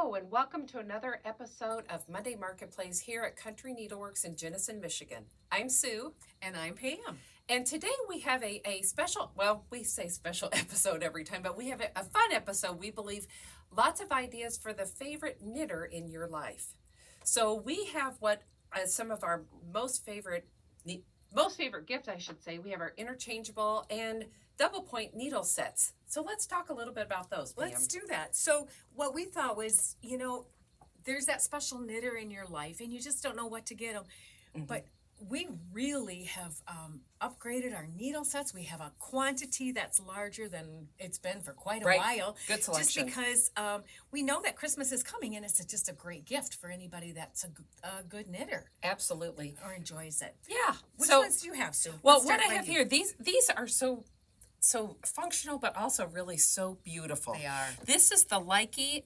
Hello, and welcome to another episode of Monday Marketplace here at Country Needleworks in Jenison, Michigan. I'm Sue. And I'm Pam. And today we have a special, well, we say special episode every time, but we have a fun episode. We believe lots of ideas for the favorite knitter in your life. So we have what some of our most favorite gifts, I should say. We have our interchangeable and double point needle sets. So let's talk a little bit about those, Pam. Let's do that. So what we thought was, there's that special knitter in your life and you just don't know what to get them. Mm-hmm. But we really have upgraded our needle sets. We have a quantity that's larger than it's been for quite a while. Good selection. Just because we know that Christmas is coming, and it's just a great gift for anybody that's a good knitter. Absolutely. Or enjoys it. Yeah. Which ones do you have, Sue? Well, what I have here, these are so functional, but also really so beautiful. They are. This is the Lykke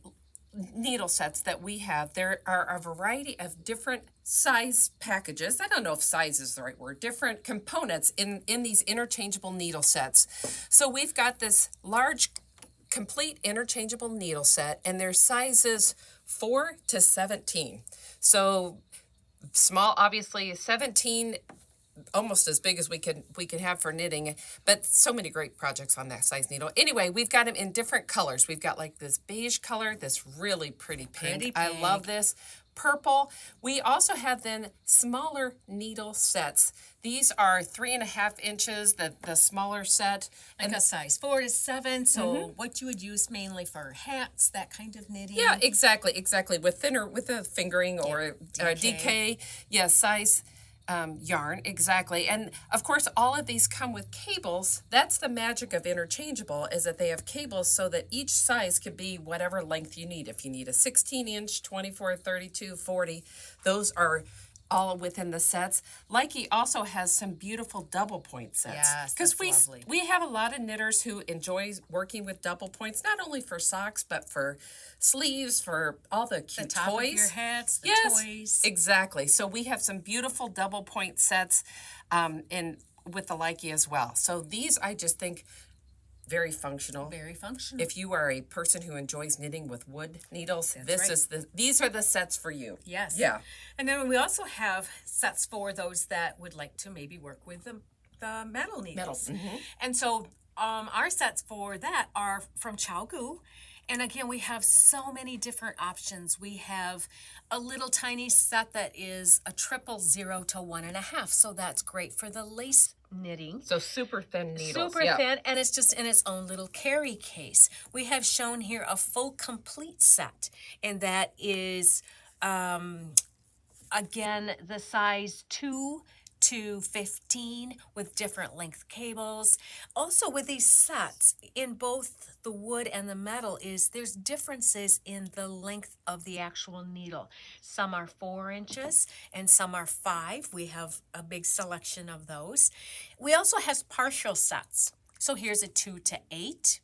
needle sets that we have. There are a variety of different size packages. I don't know if size is the right word. Different components in these interchangeable needle sets. So we've got this large, complete interchangeable needle set, and their sizes 4 to 17. So small, obviously, 17. Almost as big as we could have for knitting, but so many great projects on that size needle. Anyway, we've got them in different colors. We've got like this beige color, this really pretty pink. I love this. Purple. We also have then smaller needle sets. These are 3.5 inches, the smaller set. Like a size 4 to 7. So what you would use mainly for hats, that kind of knitting. Yeah, exactly. With a fingering or DK. Yeah, size yarn, exactly. And of course, all of these come with cables. That's the magic of interchangeable, is that they have cables so that each size can be whatever length you need. If you need a 16-inch, 24, 32, 40, those are all within the sets. Lykke also has some beautiful double point sets. Yes, that's lovely. We have a lot of knitters who enjoy working with double points, not only for socks, but for sleeves, for all the cute top toys. Of your hats, the toys. Exactly. So we have some beautiful double point sets with the Lykke as well. So these, I just think, very functional. Very functional. If you are a person who enjoys knitting with wood needles, these are the sets for you. Yes. Yeah. And then we also have sets for those that would like to maybe work with the metal needles. And so our sets for that are from ChiaoGoo. And again, we have so many different options. We have a little tiny set that is a 000 to 1.5. So that's great for the lace knitting. So super thin needles. Super thin, and it's just in its own little carry case. We have shown here a full complete set, and that is, again, the size 2 to 15 with different length cables. Also with these sets, in both the wood and the metal, there's differences in the length of the actual needle. Some are 4 inches and some are 5. We have a big selection of those. We also have partial sets. So here's a 2 to 8.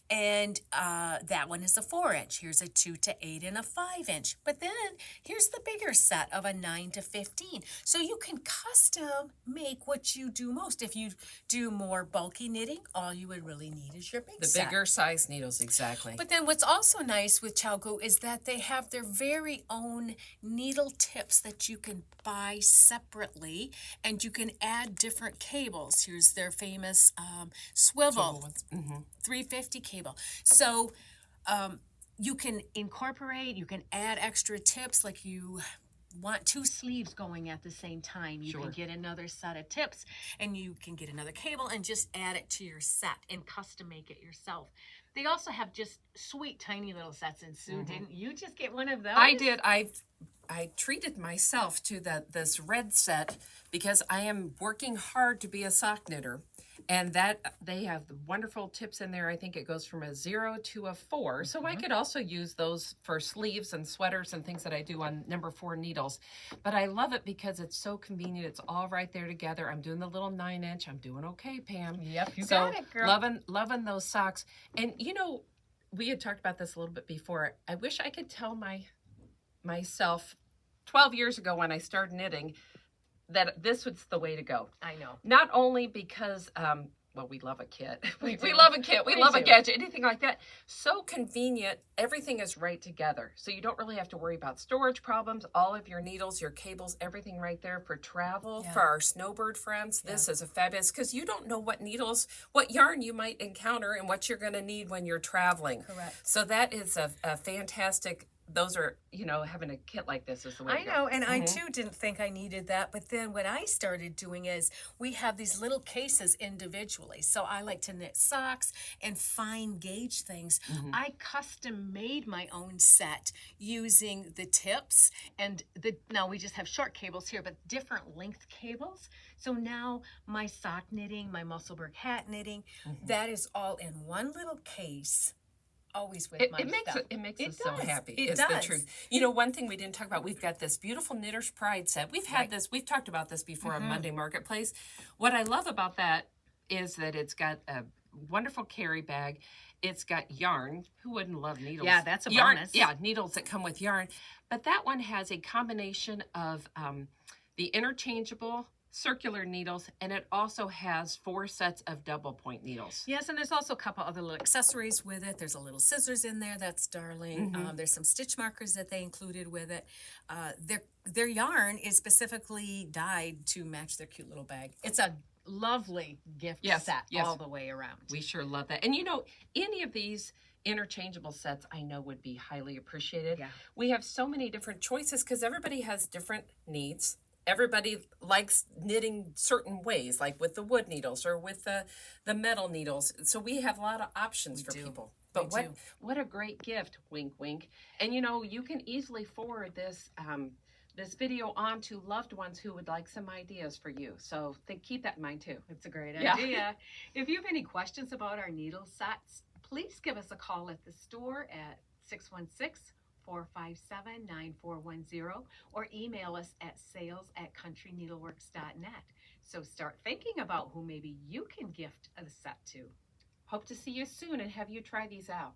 And that one is a 4-inch. Here's a 2 to 8 and a 5-inch. But then here's the bigger set of a 9 to 15. So you can custom make what you do most. If you do more bulky knitting, all you would really need is your big set. The bigger size needles, exactly. But then what's also nice with ChiaoGoo is that they have their very own needle tips that you can buy separately, and you can add different cables. Here's their famous swivel 350 cable. So you can incorporate, you can add extra tips, like you want 2 sleeves going at the same time. You can get another set of tips, and you can get another cable and just add it to your set and custom make it yourself. They also have just sweet tiny little sets. And Sue, didn't you just get one of those? I did. I treated myself to this red set because I am working hard to be a sock knitter. And that they have the wonderful tips in there. I think it goes from a 0 to a 4. So I could also use those for sleeves and sweaters and things that I do on number 4 needles. But I love it because it's so convenient. It's all right there together. I'm doing the little 9-inch. I'm doing okay, Pam. Yep, you got it, girl. Loving those socks. And we had talked about this a little bit before. I wish I could tell myself 12 years ago when I started knitting that this was the way to go. I know. Not only because well, we love a kit. We love a kit. We love a gadget, anything like that. So convenient. Everything is right together. So you don't really have to worry about storage problems. All of your needles, your cables, everything right there for travel. For our snowbird friends, this is a fabulous, because you don't know what needles, what yarn you might encounter and what you're going to need when you're traveling. Correct. So that is a fantastic, those are, having a kit like this is the way to go. I know, and I too didn't think I needed that, but then what I started doing is we have these little cases individually. So I like to knit socks and fine gauge things. I custom made my own set using the tips and now we just have short cables here, but different length cables. So now my sock knitting, my Musselburgh hat knitting, that is all in one little case. Always with my stuff. It makes us so happy. It It's does. the truth. One thing we didn't talk about, we've got this beautiful Knitter's Pride set. We've had this, we've talked about this before on Monday Marketplace. What I love about that is that it's got a wonderful carry bag. It's got yarn. Who wouldn't love needles? Yeah, that's a yarn, bonus. Yeah, needles that come with yarn. But that one has a combination of the interchangeable circular needles, and it also has 4 sets of double point needles. Yes, and there's also a couple other little accessories with it. There's a little scissors in there. That's darling. There's some stitch markers that they included with it. Their yarn is specifically dyed to match their cute little bag. It's a lovely gift set all the way around. We sure love that. And any of these interchangeable sets I know would be highly appreciated. Yeah. We have so many different choices because everybody has different needs. Everybody likes knitting certain ways, like with the wood needles or with the metal needles. So we have a lot of options for people. But what a great gift, wink, wink. And you can easily forward this this video on to loved ones who would like some ideas for you. So keep that in mind too. It's a great idea. If you have any questions about our needle sets, please give us a call at the store at 616-457-9410 or email us at sales@countryneedleworks.net. So start thinking about who maybe you can gift a set to. Hope to see you soon and have you try these out.